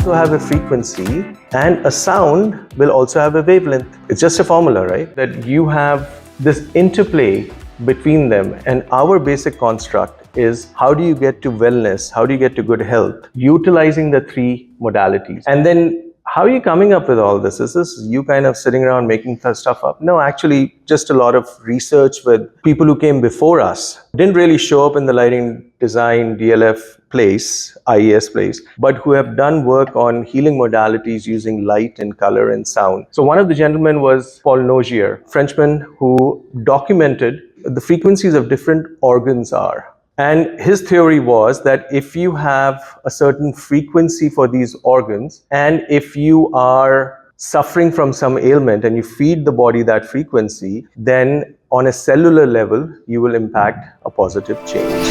also have a frequency, and a sound will also have a wavelength. It's just a formula, right? That you have this interplay between them, and our basic construct is how do you get to wellness, how do you get to good health, utilizing the three modalities. And then how are you coming up with all this? Is this you kind of sitting around making stuff up? No, actually, just a lot of research with people who came before us. Didn't really show up in the lighting design DLF place, IES place, but who have done work on healing modalities using light and color and sound. So one of the gentlemen was Paul Nogier, Frenchman, who documented the frequencies of different organs are. And his theory was that if you have a certain frequency for these organs, and if you are suffering from some ailment and you feed the body that frequency, then on a cellular level, you will impact a positive change.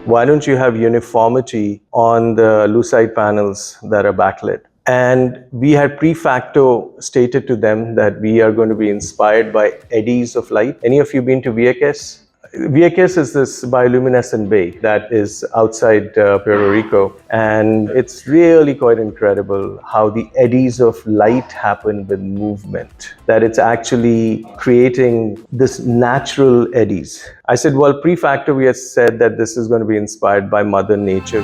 Why don't you have uniformity on the lucite panels that are backlit? And we had pre-facto stated to them that we are going to be inspired by eddies of light. Any of you been to VHS? VHS is this bioluminescent bay that is outside Puerto Rico, and it's really quite incredible how the eddies of light happen with movement, that it's actually creating this natural eddies. I said, well, pre-facto we had said that this is going to be inspired by Mother Nature,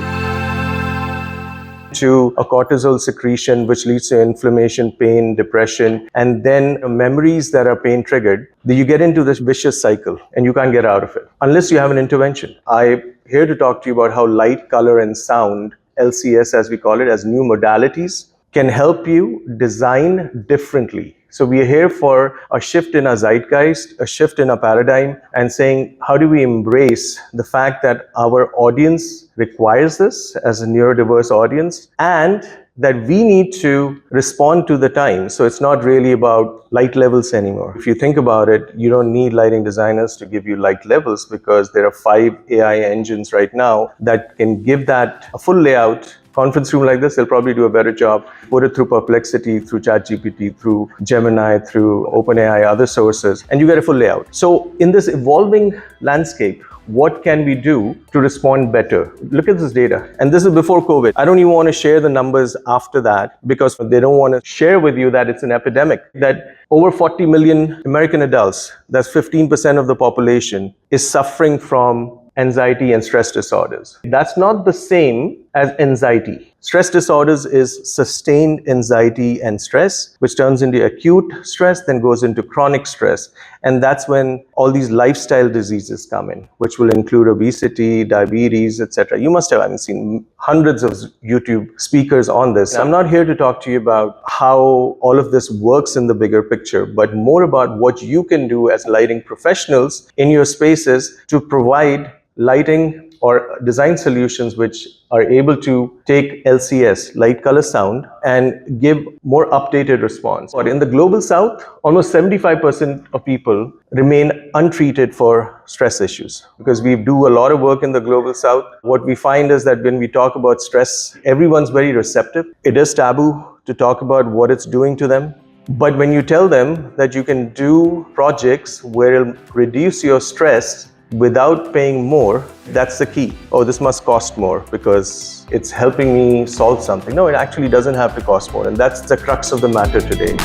to a cortisol secretion which leads to inflammation, pain, depression, and then memories that are pain triggered. You get into this vicious cycle and you can't get out of it unless you have an intervention. I'm here to talk to you about how light, color, and sound, LCS as we call it, as new modalities, can help you design differently. So we are here for a shift in our zeitgeist, a shift in our paradigm, and saying, how do we embrace the fact that our audience requires this as a neurodiverse audience, and that we need to respond to the time. So it's not really about light levels anymore. If you think about it, you don't need lighting designers to give you light levels, because there are 5 AI engines right now that can give that a full layout. Conference room like this, they'll probably do a better job. Put it through Perplexity, through ChatGPT, through Gemini, through OpenAI, other sources, and you get a full layout. So in this evolving landscape, what can we do to respond better? Look at this data. And this is before COVID. I don't even want to share the numbers after that, because they don't want to share with you that it's an epidemic, that over 40 million American adults, that's 15% of the population, is suffering from anxiety and stress disorders. That's not the same as anxiety. Stress disorders is sustained anxiety and stress, which turns into acute stress, then goes into chronic stress. And that's when all these lifestyle diseases come in, which will include obesity, diabetes, etc. You must have, seen hundreds of YouTube speakers on this. I'm not here to talk to you about how all of this works in the bigger picture, but more about what you can do as lighting professionals in your spaces to provide lighting or design solutions which are able to take LCS, light, color, sound, and give more updated response. But in the global south, almost 75% of people remain untreated for stress issues, because we do a lot of work in the global south. What we find is that when we talk about stress, everyone's very receptive. It is taboo to talk about what it's doing to them. But when you tell them that you can do projects where it'll reduce your stress without paying more, that's the key. Oh, this must cost more because it's helping me solve something. No, it actually doesn't have to cost more. And that's the crux of the matter today.